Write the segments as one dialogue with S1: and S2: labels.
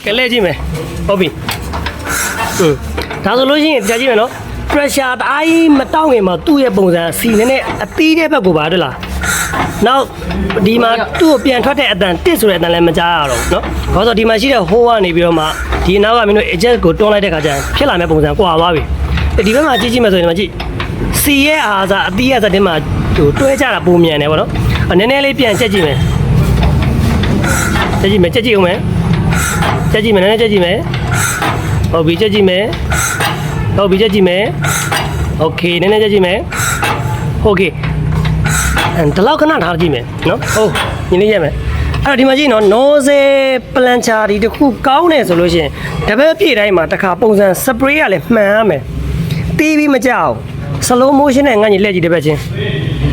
S1: ကဲလဲကြည့်မယ်ဟုတ်ပြီဒါဆိုလို့ရှိရင်ကြာကြည့်မယ်နော် pressure တအားကြီးမတောင်းခင်မှာသူ့ရဲ့ပုံစံစီနဲ့အသီးတဲ့ဘက်ကိုပါတွေ့လားနောက်ဒီမှာသူ့ကိုပြန်ထွက်တဲ့အတန်တစ်ဆိုတဲ့အတန်လည်းမကြားရတော့ဘူးเนาะဘာလို့ဒီမှာရှိတဲ့ hole ကနေပြီးတော့မှဒီနောက်ကမင်းတို့ adjust ကိုတွန်းလိုက်တဲ့ခါကျရင်ဖြစ်လာမယ့်ပုံစံကွာသွားပြီဒီဘက်မှာကြည့်ကြည့်မယ်ဆိုရင်ဒီမှာကြည့်စီရဲ့အားစားအသီးရဲ့စက်တင်မှာဟိုတွဲကြတာပုံမြန်တယ်ဗောနော်နည်းနည်းလေးပြန်ချက်ကြည့်မယ်ချက်ကြည့်မယ်ချက်ကြည့်အောင်မယ်ချက်ကြည့်မယ်နည်းနည်းချက်ကြည့်မယ်ဟုတ်ပြီချက်ကြည့်မယ်ဟုတ်ပြီချက်ကြည့်မယ်โอเคနည်းနည်းချက်ကြည့်မယ်โอเคဒီလောက်ခဏထားကြည့်မယ်နော်ဟုတ်ညီလေးရက်မယ်အဲ့တော့ဒီမှာကြည့်နော် nozzle plancher ဒီတစ်ခုကောင်းတယ်ဆိုလို့ရှိရင်တပည့်ပြည့်တိုင်းမှာတစ်ခါပုံစံ spray ကလည်းမှန်ရမယ်တီးပြီးမကြောက် slow motion နဲ့ငါ့ညီလက်ကြည့်တစ်ပတ်ချင်း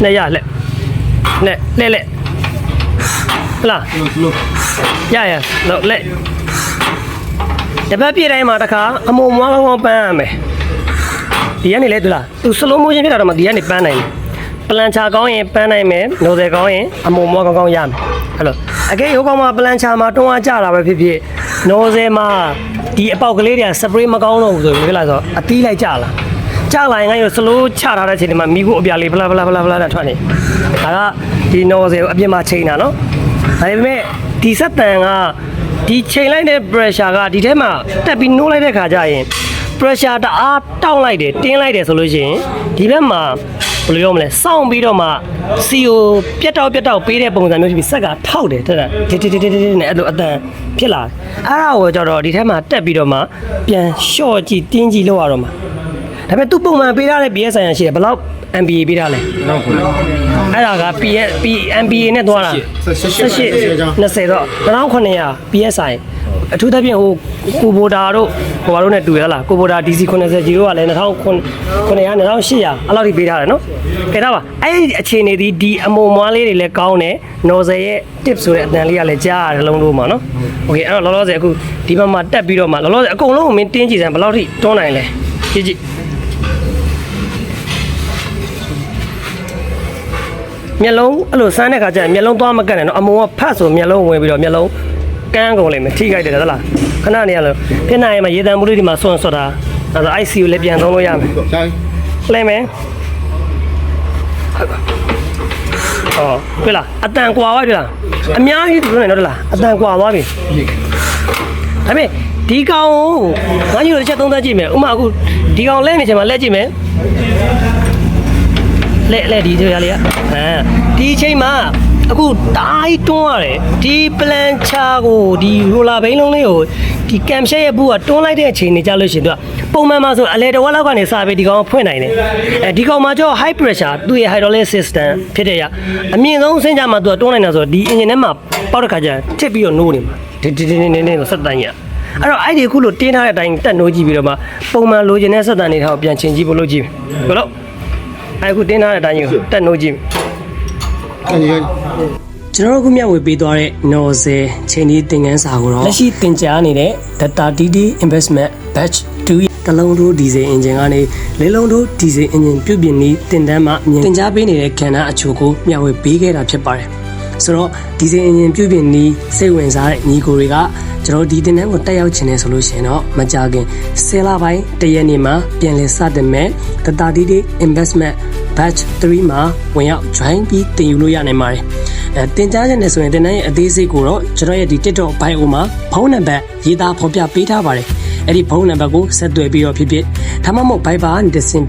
S1: နဲ့ရလက်လက်ဟလားရလက်တပည့်ပြည့်တိုင်းမှာတစ်ခါအမုံမွားကောင်းပန်းရမယ်ဒီကနေလဲတူလားသူ slow motion ဖြစ်တာတော့မှဒီကနေပန်းနိုင်တယ်ပလန်ချာကောင်းရင်ပန်းနိုင်မယ်နိုတယ်ကောင်းရင်အမုံမောကောင်းရမယ်အဲ့လိုအကဲဟိုကောင်မှာပလန်ချာမှာတွန်းအားကြတာပဲဖြစ်ဖြစ်နိုဆယ်မှာဒီအပေါက်ကလေးတွေကစပရေးမကောင်းတော့ဘူးဆိုရင်ဖြစ်လာဆိုအသီးလိုက်ကြလာရင်ငါ့ရစလိုးချထားတဲ့အချိန်ဒီမှာမိဖို့အပြာလေးဖလာနဲ့ထွက်နေဒါကဒီနိုဆယ်ကိုအပြင်မှာချိန်တာနော်ဒါပေမဲ့ဒီစက်တန်ကဒီချိန်လိုက်တဲ့ pressure ကဒီထဲမှာတက်ပြီးနိုးလိုက်တဲ့ခါကျရင် pressure တအားတောင်းလိုက်တယ်တင်းလိုက်တယ်ဆိုလို့ရှိရင်ဒီဘက်မှာဘယ်လိုပြောမလဲစောင့်ပြီးတော့မှစီကိုပြတ်တောက်ပေးတဲ့ပုံစံမျိုးဖြစ်ပြီးဆက်ကထောက်တယ်တဲ့နဲ့အဲ့လိုအတန်ဖြစ်လာအဲ့ဒါကိုကြတော့ဒီထဲမှာတက်ပြီးတော့မှပြန်လျှော့ကြည့်တင်းကြည့်လောက်ရတော့မှာဒါပေမဲ့သူ့ပုံမှန်ပေးထားတဲ့ PS ဆိုင်ရရှိတယ်ဘယ်လောက် MPA ပေးထားလဲအဲ့ဒါက MPA နဲ့သွားတာ18 20တော့1900 PS ဆိုင်အထူးသဖြင့်ဟိုကိုဘိုဒါတို့ဟိုဘာလို့နဲ့တူရလားကိုဘိုဒါ DC 90 0ကလည်း2900 2800အဲ့လောက်ထိပေးထားတယ်နော်ကဲတော့ပါအဲ့ဒီအခြေအနေဒီအမုံမွားလေးတွေလည်းကောင်းတယ်နော်ဇယ်ရဲ့ tip ဆိုတဲ့အတန်လေးကလည်းကြားရတယ်လုံးလုံးမှာနော်โอเคအဲ့တော့လောလောဆယ်အခုဒီဘက်မှာတက်ပြီးတော့မှလောလောဆယ်အကုန်လုံးကိုမင်းတင်းကြည့်စမ်းဘယ်လောက်ထိတွန်းနိုင်လဲကြည့်မျက်လုံးအဲ့လိုစမ်းတဲ့ခါကျရင်မျက်လုံးသွားမကတ်နဲ့နော်အမုံကဖတ်ဆိုမျက်လုံးဝင်ပြီးတော့မျက်လုံးကန်းကုန်လိမ့်မယ်ထိခိုက်တယ်ဟုတ်လားခဏနေရလို့ဖြစ်နိုင်ရင်မရေတံမှုလေးဒီမှာစွန့်တာဒါဆို IC ကိုလည်းပြန်သုံးလို့ရမယ်လဲမယ်ဟောတွေ့လားအတန်ကွာသွားပြီလားအများကြီးတွေ့နေတော့လားအတန်ကွာသွားပြီဒါပေမဲ့ဒီကောင်ကိုငါကြီးတို့တစ်ချက်သုံးသပ်ကြည့်မယ်ဥမာအခုဒီကောင်လဲနေချင်မှလဲကြည့်မယ်လဲဒီဆိုရလေးဒီအချိန်မှာအခုတိုင်းတွန်းရတယ်ဒီပလန်ချာကိုဒီရိုလာဘိန်းလုံးလေးကိုဒီကမ်ရှက်ရဲ့ဘူးကတွန်းလိုက်တဲ့အချိန်နေကြလို့ရှင်သူကပုံမှန်မှာဆိုအလဲတဝက်လောက်ကနေစပြီးဒီကောင်ဖွင့်နိုင်တယ်ဒီကောင်မှာကျတော့ high pressure သူ့ရဲ့ hydraulic system ဖြစ်တဲ့ရအမြင့်ဆုံးဆင်းကြမှာသူကတွန်းနိုင်တာဆိုတော့ဒီ engine ထဲမှာပေါက်တဲ့ခါကျထစ်ပြီးတော့နိုးနေမှာဒီစက်တန်ကြီးအဲ့တော့အဲ့ဒီအခုလို့တင်းထားတဲ့အတိုင်းတက်နိုးကြည့်ပြီးတော့မှပုံမှန်လိုချင်တဲ့စက်တန်တွေထားကိုပြန်ချိန်ကြည့်ဖို့လုပ်ကြည့်ဘယ်လိုအဲ့အခုတင်းထားတဲ့အတိုင်းကိုတက်နိုးကြည့်ကျွန်တော်တို့ခုမျှဝေပေးသွားတဲ့ nozzle ချိန်ဒီသင်ခန်းစာကိုတော့လက်ရှိသင်ကြားနေတဲ့ Data DD Investment Batch 2 တလုံးတို့ diesel engine ကနေလေးလုံးတို့ diesel engine ပြုပြင်ပြီးသင်တန်းမှာသင်ကြားပေးနေတဲ့ကဏ္ဍအချို့ကိုမျှဝေပေးခဲ့တာဖြစ်ပါတယ်ဆိုတော့ diesel engine ပြုပြင်ပြီးစိတ်ဝင်စားတဲ့ညီကိုတွေကကျွန်တော်ဒီသင်တန်းကိုတက်ရောက်ချင်တယ်ဆိုလို့ရှိရင်တော့မကြခင်10လပိုင်းတရက်နေ့မှာပြန်လည်စတင်မဲ့ Data DD Investment Batch 3မှာဝင်ရောက် join ပြီးသင်ယူလို့ရနိုင်ပါတယ်တင်ကြားချက်နဲ့ဆိုရင်တင်တဲ့ရဲ့အသေးစိတ်ကိုတော့ကျွန်တော်ရဲ့ဒီ TikTok bio မှာဖုန်းနံပါတ်ရေးသားဖော်ပြပေးထားပါတယ်အဲ့ဒီဖုန်းနံပါတ်ကိုဆက်သွယ်ပြီးတော့ဖြစ်ဒါမှမဟုတ် Viber နဲ့တဆင့်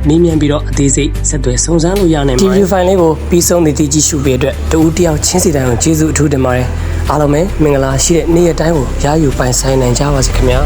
S1: မေးမြန်းပြီးတော့အသေးစိတ်ဆက်သွယ်စုံစမ်းလို့ရနိုင်ပါတယ်ဒီ video file လေးကိုပြီးဆုံးနေတည်ကြည့်ရှုပေးအတွက်တဦးတယောက်ချင်းစီတိုင်းကိုကျေးဇူးအထူးတင်ပါတယ်အားလုံးပဲမင်္ဂလာရှိတဲ့နေ့ရက်တိုင်းကိုရယူပိုင်ဆိုင်နိုင်ကြပါစေခင်ဗျာ